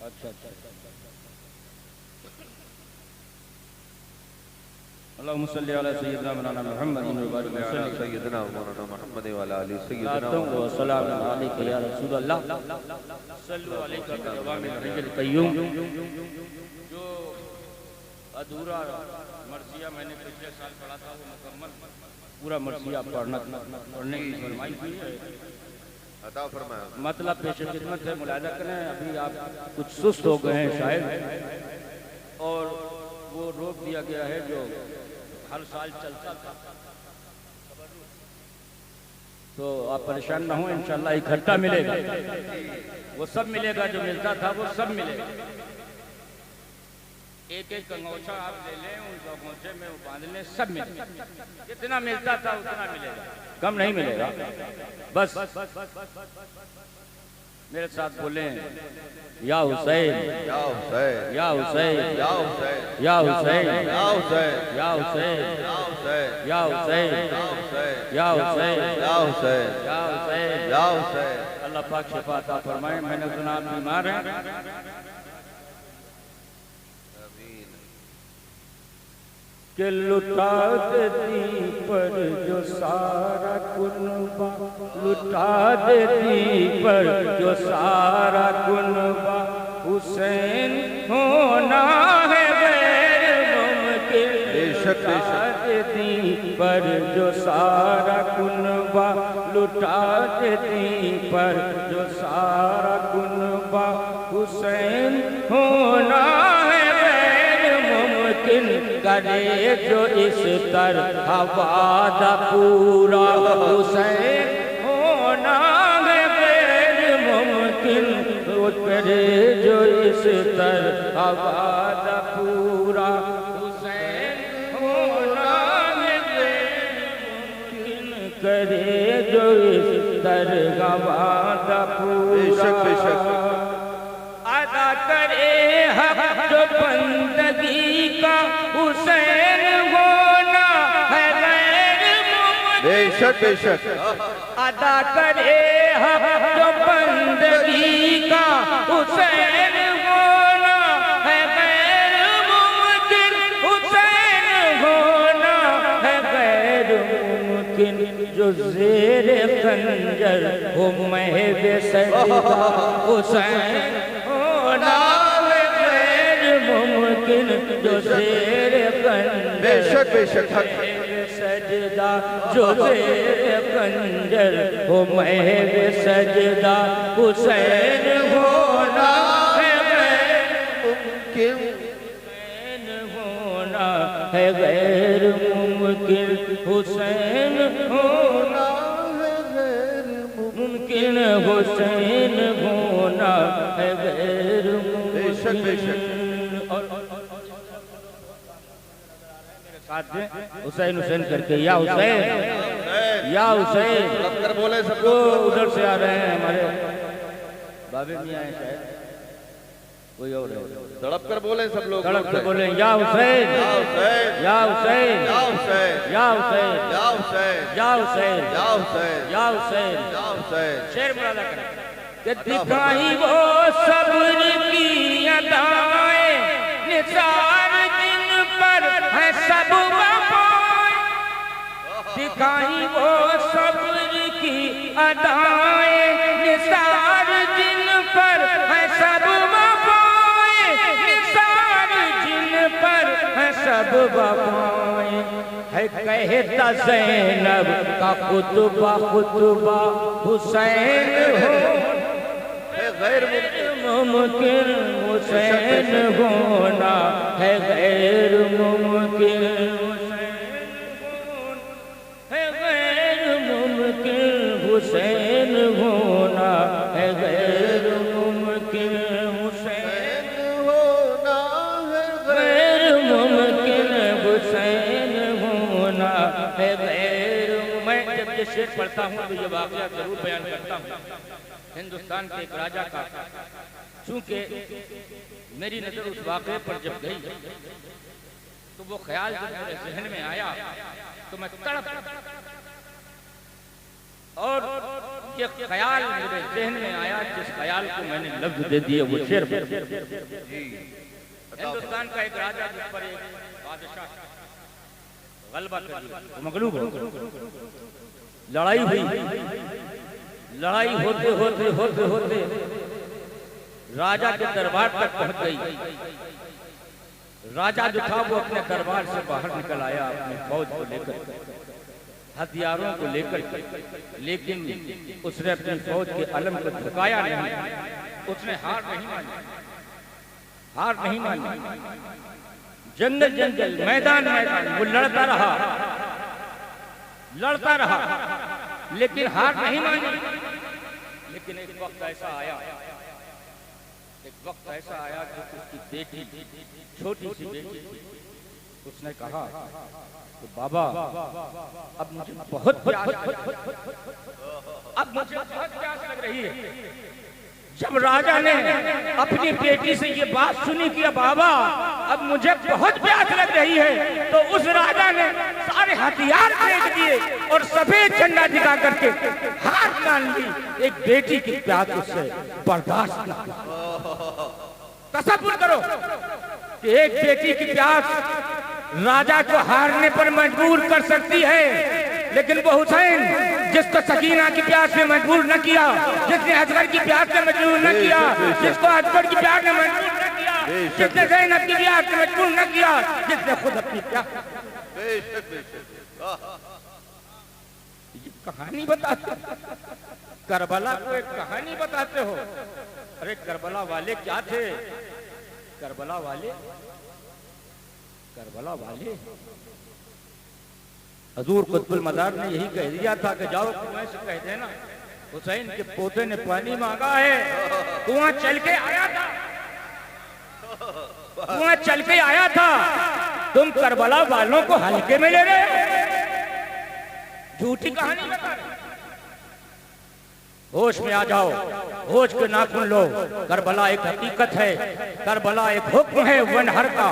अच्छा अच्छा। अल्लाहुम्मा सल्ली अला सय्यिदना मौलाना मुहम्मद व बारिक अला सय्यिदना मौलाना मुहम्मद व अला आलि सय्यिदना व सलाम अलैका या रसूल अल्लाह सल्लु अलैका बिजवामिल हय्यिल कय्यूम। जो अधूरा मर्सिया मैंने पिछले साल पढ़ा था वो मुकम्मल पूरा मर्सिया पढ़ने की फरमाइश हुई है, अता फरमाया। मतलब पेश खिदमत है, मुलाहिजा करें। अभी आप कुछ सुस्त हो गए हैं शायद, और वो रोक दिया गया है जो हर साल चलता था, तो आप परेशान ना हो, इंशाल्लाह इकट्ठा मिलेगा, वो सब मिलेगा जो मिलता था वो सब मिलेगा। एक एक कंगोछा आप ले लें, उन कंगोछे में बांध लें, सब मिलेगा। जितना मिलता था उतना मिलेगा, कम नहीं मिलेगा। बस मेरे साथ बोले या हुसैन या हुसैन या हुसैन या हुसैन या हुसैन या हुसैन या हुसैन या हुसैन या हुसैन या हुसैन या हुसैन या हुसैन। अल्लाह पाक शिफा अता फरमाए। मैंने सुना आप बीमार हैं, कि लुटा देती पर जो सारा कुनबा, लुटा देती पर जो सारा कुनबा, हुसैन होना है गैर मुमकिन। लुटा देती पर जो सारा कुनबा, लुटा देती पर जो सारा कुनबा, हुसैन होना है गैर मुमकिन। करे जो इस तरह वादा पूरा, हुसैन होना है गैर मुमकिन। करे जो इस तरह वादा पूरा, हुसैन होना है गैर मुमकिन। करे जो इस तरह वादा पूरा, अदा करे जो बंदगी का, हुसैन होना है गैर मुमकिन। बेशक बेशक अदा करे जो बंदगी का, हुसैन होना है गैर मुमकिन। हुसैन होना है गैर मुमकिन। जो ज़ेरे खंजर हो महब सजदा, हुसैन होना है गैर मुमकिन। जो ज़ेरे खंजर बेशक बेशक सजदा, जो ज़ेरे खंजर हो महब सजदा, हुसैन होना है गैर मुमकिन। हुसैन होना है गैर मुमकिन। हुसैन होना है गैर मुमकिन। हुसैन होना है गैर बेशक बेशक। हुसैन हुसैन करके या हुसैन या हुसैन। कर बोले सब वो लोग उधर से आ रहे हैं, हमारे बाबे मियां हैं शायद, कोई और है। तड़प कर बोले सब लोग, तड़प कर बोले या हुसैन या हुसैन या हुसैन या हुसैन या हुसैन या हुसैन या हुसैन या हुसैन या हुसैन। या हुसैन। शेर मुरादा करें कि दिखाई वो सब्र की अदाएं, निसार जिन पर है सब वफाएं। दिखाई वो सब्र की अदाएं, निसार जिन पर है सब वफाएं। निसार जिन पर है सब वफाएं। है कहता ज़ैनब का खुतबा खुतबा, हुसैन हो गैर मुमकिन। हुसैन होना है गैर मुमकिन। है गैर मुमकिन। हुसैन होना है गैर मुमकिन। हुसैन होना है गैर मुमकिन। हुसैन होना है गैर। मैं जब ये शेर पढ़ता हूँ तो ये वाक़या जरूर बयान करता हूँ। हिंदुस्तान के एक राजा का, चूंकि मेरी नजर उस वाक़े पर जब गई तो वो ख्याल जब मेरे जहन में आया तो मैं तड़प, और कि ख्याल मेरे जहन में आया, जिस ख्याल को मैंने लफ्ज दे दिए वो शेर। हिंदुस्तान का एक राजा जिस पर एक बादशाह गलबा कर दिया, मगलूब हो, लड़ाई हुई, लड़ाई होते होते होते होते राजा के दरबार तक पहुंच गई। राजा जो था वो अपने दरबार से बाहर निकल आया अपनी फौज को लेकर, हथियारों को लेकर, लेकिन उसने अपनी फौज के अलम को झुकाया नहीं, उसने हार नहीं मानी, हार नहीं मानी। जंगल जंगल, मैदान मैदान वो लड़ता रहा, लड़ता रहा, लेकिन हार नहीं मानी। लेकिन एक वक्त ऐसा आया, एक वक्त ऐसा आया कि उसकी बेटी, छोटी सी बेटी, उसने कहा तो बाबा अब मुझे बहुत प्यास, अब मुझे बहुत प्यास लग रही है। जब राजा ने अपनी बेटी से ये बात सुनी कि बाबा अब मुझे बहुत प्यास लग रही है, तो उस राजा ने सारे हथियार फेंक दिए और सफेद झंडा दिखा करके हार मान ली। एक बेटी की प्यास उससे बर्दाश्त न हुई। तसव्वुर करो कि एक बेटी की प्यास राजा को हारने पर मजबूर कर सकती है, लेकिन वो हुसैन जिसको सकीना की प्यास में मजबूर न किया, जिसने असगर की प्यास में मजबूर न किया, जिसको अकबर की प्यास में मजबूर न किया, जिसने ज़ैनब की प्यास में मजबूर न किया, जिसने खुद अपनी प्यास। कहानी बताते, करबला को एक कहानी बताते हो। अरे करबला वाले क्या थे? करबला वाले, करबला वाले हजूर कुतुबुल मदार ने यही कह दिया था कि जाओ कुएं से कह देना हुसैन के पोते ने पानी मांगा है। कुआं चल के आया था, कुआं चल के आया था, तुम करबला वालों को हल्के में ले रहे हो, झूठी कहानी बता रहे। होश में आ जाओ, होश के नाखून लो। करबला एक हकीकत है, करबला एक हुक्म है वनहर का,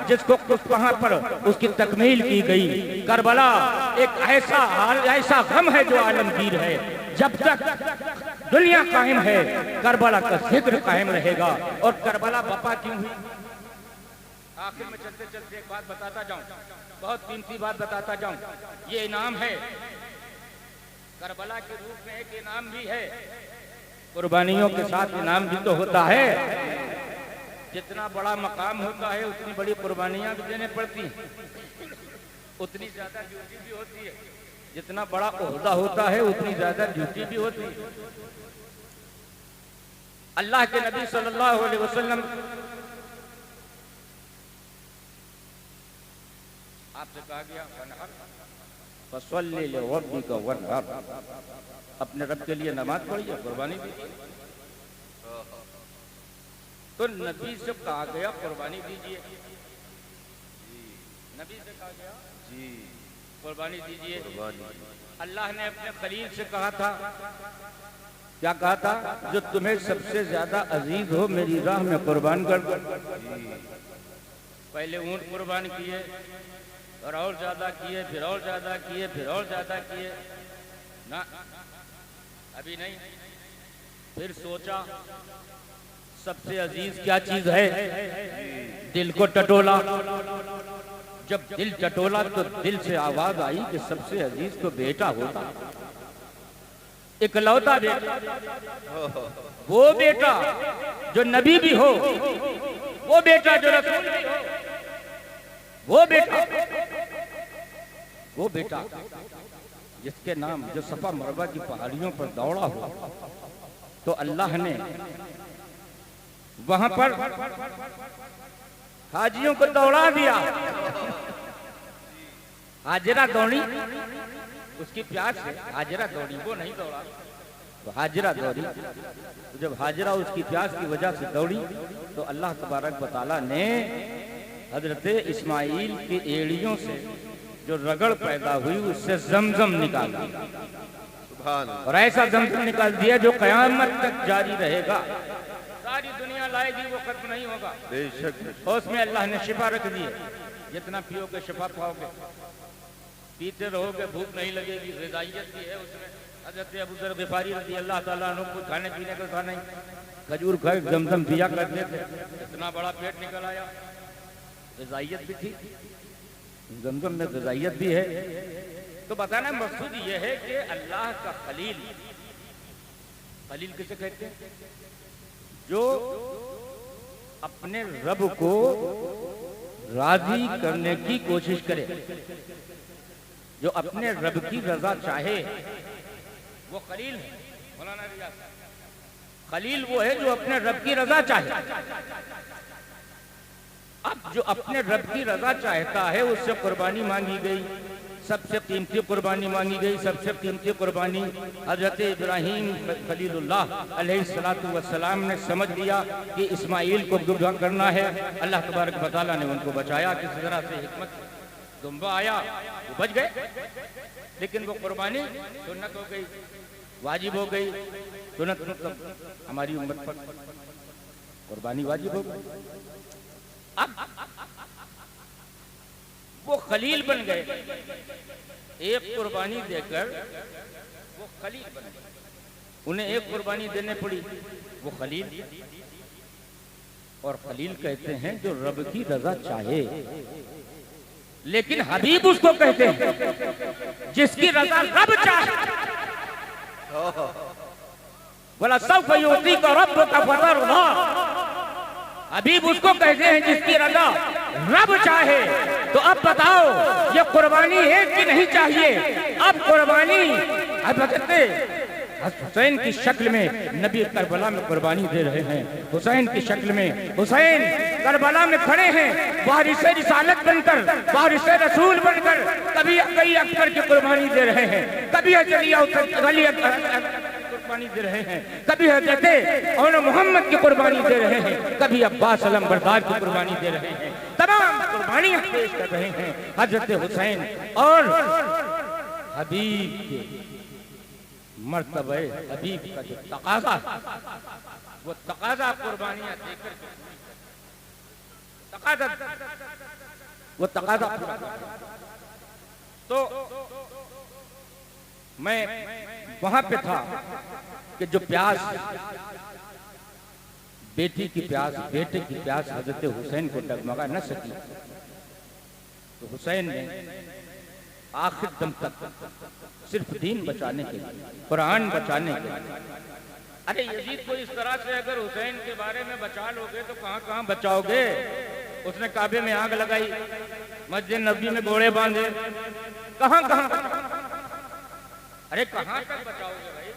जिसको वहां पर उसकी तकमील की गई। करबला एक ऐसा गम है जो आलमगीर है। जब तक दुनिया कायम है करबला का जिक्र कायम रहेगा। और करबला बपा क्यों हुई? आखिर में चलते चलते एक बात बताता जाऊं, बहुत कीमती बात बताता जाऊं। ये इनाम है, करबला के रूप में एक इनाम भी है। कुर्बानियों के साथ इनाम भी तो होता है। जितना बड़ा मकाम होता है उतनी बड़ी कुर्बानियां भी देने पड़ती हैं, उतनी ज्यादा ड्यूटी भी होती है। जितना बड़ा ओहदा होता है उतनी ज्यादा ड्यूटी भी होती है। अल्लाह के नबी सल्लल्लाहु अलैहि वसल्लम आपसे कहा गया फसल्ली लिरब्बिका वनहर, अपने रब के लिए नमाज पढ़िए, कुर्बानी दीजिए। तो नबी से कहा गया कुर्बानी दीजिए, नबी से कहा गया जी कुर्बानी दीजिए। अल्लाह ने अपने खलील से कहा था, क्या कहा था? जो तुम्हें सबसे ज्यादा अजीज हो मेरी राह में कुर्बान कर दो। पहले ऊंट कुर्बान किए और ज्यादा किए, फिर और ज्यादा किए, फिर और ज्यादा किए ना, अभी नहीं। फिर सोचा सबसे अजीज क्या चीज है? दिल को टटोला। जब दिल टटोला तो दिल से आवाज आई कि सबसे अजीज तो बेटा होता, इकलौता बेटा, वो बेटा जो नबी भी हो, वो बेटा जो रसूल भी हो, वो बेटा जिसके नाम जो सफा मरवा की पहाड़ियों पर दौड़ा हो। तो अल्लाह ने वहां पर हाजियों को दौड़ा दिया। हाजिरा दौड़ी, उसकी प्यास से हाजिरा दौड़ी, वो नहीं दौड़ा तो हाजिरा दौड़ी। तो जब हाजिरा उसकी प्यास की वजह से दौड़ी तो अल्लाह तबारक व तआला ने हजरत इस्माइल की एड़ियों से जो रगड़ पैदा हुई उससे जमजम निकाल दिया। और ऐसा जमजम निकाल दिया जो कयामत तक जारी रहेगा। सारी दुनिया लाएगी, वो खत्म नहीं होगा। और उसमें अल्लाह ने शिफा रख दी है, जितना पियोगे शिफा पाओगे, पीते रहोगे भूख नहीं लगेगी, ग़िज़ाइयत भी है उसमें। हज़रत अबू ज़र ग़िफ़ारी रज़ी अल्लाह ताला अन्हु को खाने पीने का था नहीं, खजूर खाए जमजम पिया करते थे, इतना बड़ा पेट निकल आया, ग़िज़ाइयत भी थी, जमजम में ग़िज़ाइयत भी है। तो बताना मकसूद ये है कि अल्लाह का खलील, खलील किसे कहते हैं? जो अपने रब को राजी करने की कोशिश करे, जो अपने रब की रजा चाहे, वो खलील है। मौलाना रियाज, खलील वो है जो अपने रब की रजा चाहे। अब जो अपने रब की रजा चाहता है उससे कुर्बानी मांगी गई, सबसे कीमती कुर्बानी मांगी गई। सबसे कीमती कुर्बानी हजरत इब्राहीम खलीलुल्लाह अलैहिस्सलातु वस्सलाम ने समझ लिया कि इस्माइल को ज़िब्ह करना है। अल्लाह तबारक व तआला ने उनको बचाया, किसी तरह से हिकमत दुम्बा आया, वो बच गए। लेकिन वो कुर्बानी सुन्नत हो गई, वाजिब हो गई। सुन्नत मतलब हमारी उम्मत पर कुर्बानी वाजिब हो गई। अब वो खलील बन गए, एक कुर्बानी देकर वो खलील बन गए। उन्हें एक कुर्बानी देने पड़ी, वो खलील। और खलील कहते हैं जो रब की रजा चाहे। लेकिन हबीब उसको कहते हैं जिसकी रजा रब चाहे। बोला सौफ युती का रब का फतरदा। हबीब उसको कहते हैं जिसकी रजा रब चाहे। तो अब बताओ ये कुर्बानी है कि नहीं चाहिए? अब कुर्बानी हज़रत हुसैन की शक्ल में नबी करबला में कुर्बानी दे रहे हैं। हुसैन की शक्ल में हुसैन करबला में खड़े हैं, वारिस रिसालत बनकर, वारिस रसूल बनकर। कभी कई अकबर की कुर्बानी दे रहे हैं, कभी अली कुर्बानी दे रहे हैं, कभी हज़रत और मोहम्मद की कुर्बानी दे रहे हैं, कभी अब्बास अलम बरदार की कुर्बानी दे रहे हैं। तमाम कुर्बानियां पेश कर रहे हैं हज़रत हुसैन और हबीब के मर्तबे हबीब का जो तकाज़ा, वो तकाज़ा कुर्बानियां देकर तकाज़ा, वो तकाज़ा पूरा। तो मैं वहां पे था कि जो प्यास, बेटी की प्यास, बेटे की प्यास हज़रत हुसैन को डगमगा न सकी, तो हुसैन ने आखिर दम तक सिर्फ दीन बचाने के लिए, कुरान बचाने के लिए। अरे यजीद को इस तरह से अगर हुसैन के बारे में बचा लोगे तो कहां कहां बचाओगे? उसने काबे में आग लगाई, मस्जिद नबी में घोड़े बांधे, कहां कहां? अरे कहां तक बचाओगे भाई?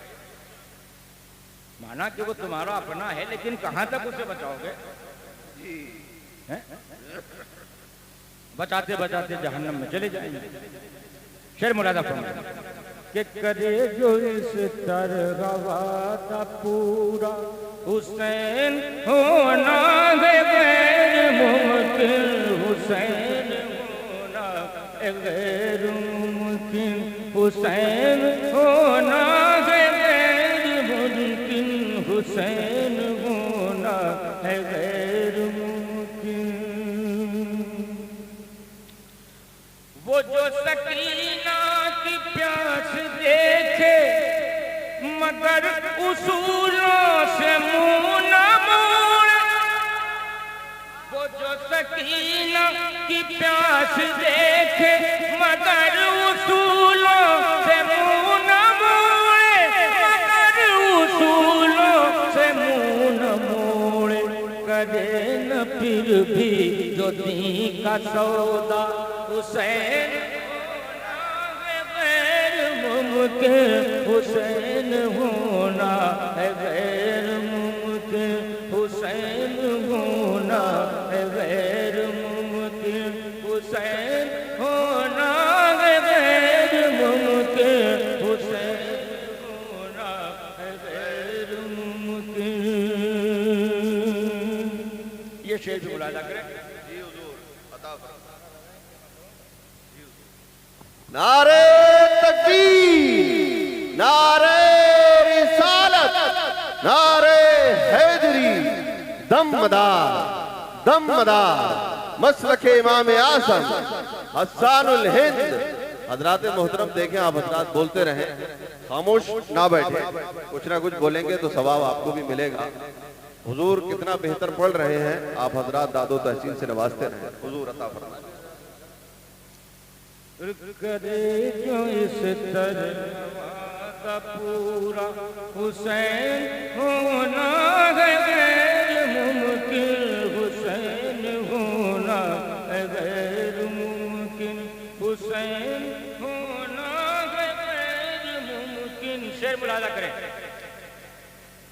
माना कि वो तुम्हारा अपना है, लेकिन कहां तक उसे बचाओगे? बचाते बचाते जहन्नम में चले जाएंगे। शेर मुरादा फरमाया कि करे जो इस तरगवा था पूरा, हुसैन होना है गैर मुमकिन, हुसैन होना है गैर मुमकिन, हुसैन होना है गैर मुमकिन, हुसैन होना है गैर मुमकिन। वो जो सकीना की प्यास देखे मगर उसूलों से मुंह न मोड़े, वो जो सकीना की प्यास देखे मगर उसूलों से मुंह न मोड़े, मगर उसूलों से मुंह न मोड़े, करे न फिर भी जो दीन का सौदा, हुसैन होना है गैर मुमकिन, हुसैन होना है गैर मुमकिन, हुसैन होना है गैर मुमकिन, हुसैन होना है गैर मुमकिन, हुसैन होना है गैर मुमकिन। ये शेर भी मुलाजा करें। नारे तकबीर, नारे रिसालत, नारे हैदरी, दमदार दमदार मसलके इमाम आज़म हस्सानुल हिंद हजरात मोहतरम देखें, आप हजरात बोलते रहें, खामोश ना बैठे, कुछ ना कुछ बोलेंगे तो सवाब आपको भी मिलेगा। हुजूर कितना बेहतर पढ़ रहे हैं, आप हजरात दादो तहसीन से नवाजते रहें। हुजूर अता फरमाएं। करे जो इस तरह का पूरा हुसैन होना है गैर मुमकिन, हुसैन होना है गैर मुमकिन, हुसैन होना है गैर मुमकिन। शेर मुलाजा करें।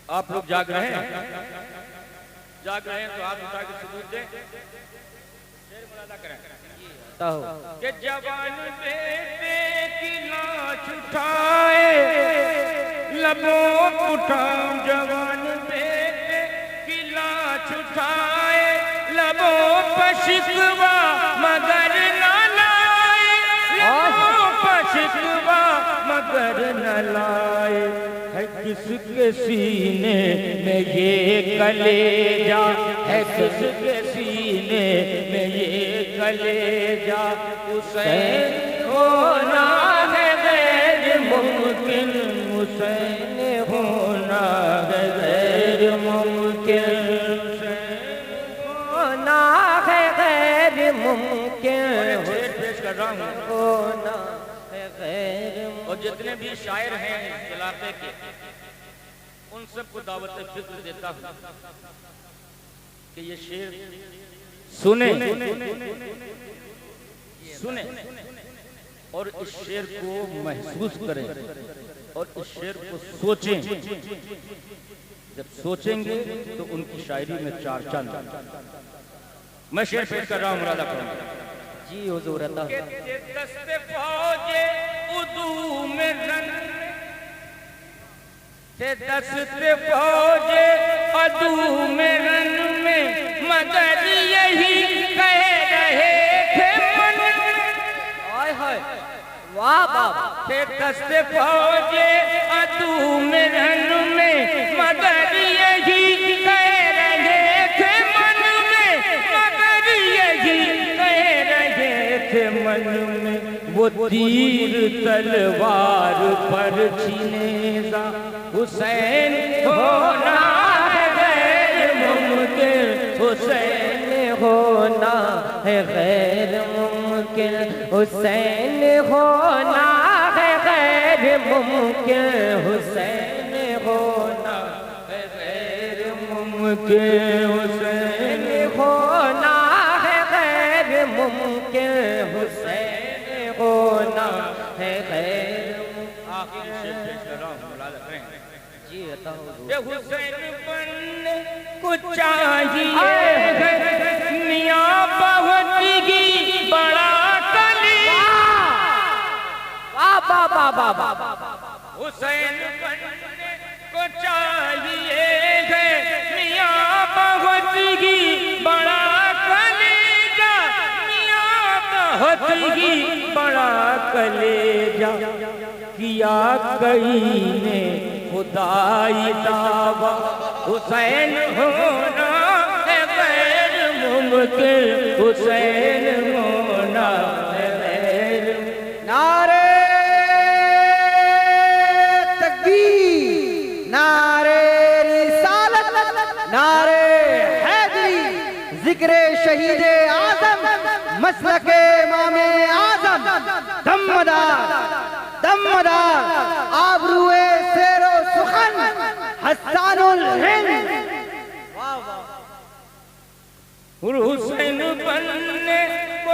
आप लोग जाग रहे हैं? जाग रहे हैं तो हाथ उठा के सबूत दें। शेर मुलाजा करें। कि जवान बेटे की लाश उठाए लबों उठाओ, जवान बेटे की लाश उठाए लबों पर शिकवा मगर न लाए, लबों पर शिकवा मगर न लाए। है किसके सीने में ये कलेजा, है किसके सीने में ये कलेजा, हुसैन होना है गैर मुमकिन, हुसैन होना है गैर मुमकिन, हुसैन होना है गैर मुमकिन। शेर पेश कर रहा हूँ, होना है गैर। और जितने भी शायर हैं इस इलाके के, उन सबको दावत फिक्र देता हूँ कि ये शेर सुने सुने और इस शेर को महसूस करें और इस शेर को सोचें। जब सोचेंगे तो उनकी शायरी में चार चांद। मैं शेर पेश कर रहा हूँ, मुरादा करूंगा जी हुजूर अल्लाह। दस्ते फौजे उदू में रन से, दस्ते फौजे अदू में रन में मगर यही कह रहे थे मन। हाय हाय वाह बाबा। थे दस्ते फौजे अदू में रन में मगर यही कह रहे थे मन में, मगर यही कह रहे थे मन में। वो तीर तलवार पर छिनेगा, हुसैन होना है गैर मुमकिन, हुसैन होना है गैर मुमकिन, हुसैन होना है गैर मुमकिन, हुसैन होना है गैर मुमकिन, हुसैन होना है गैर मुमकिन, हुसैन होना है गैर। आखिर शेर पेश कर रहा हूँ, मुलाजा करें जी। हुसैन बनने को चाहिए मियाँ बहुतगी बड़ा कलीजा, वाह वाह वाह वाह। हुसैन बनने को चाहिए मियाँ बहुतगी बड़ा कलीजा, मियाँ बहुतगी बड़ा कलेजा। किया कई ने खुदाई दावा, हुसैन होना है गैर मुमकिन, हुसैन होना है गैर। नारे तकबीर, नारे रिसालत, नारे हैदरी, जिक्र शहीद आजम, मसलके इमामे आजम, दमदार दमदार आबरूए शेरो सुखन, हस्सानुल हिंद। हुसैन बनने को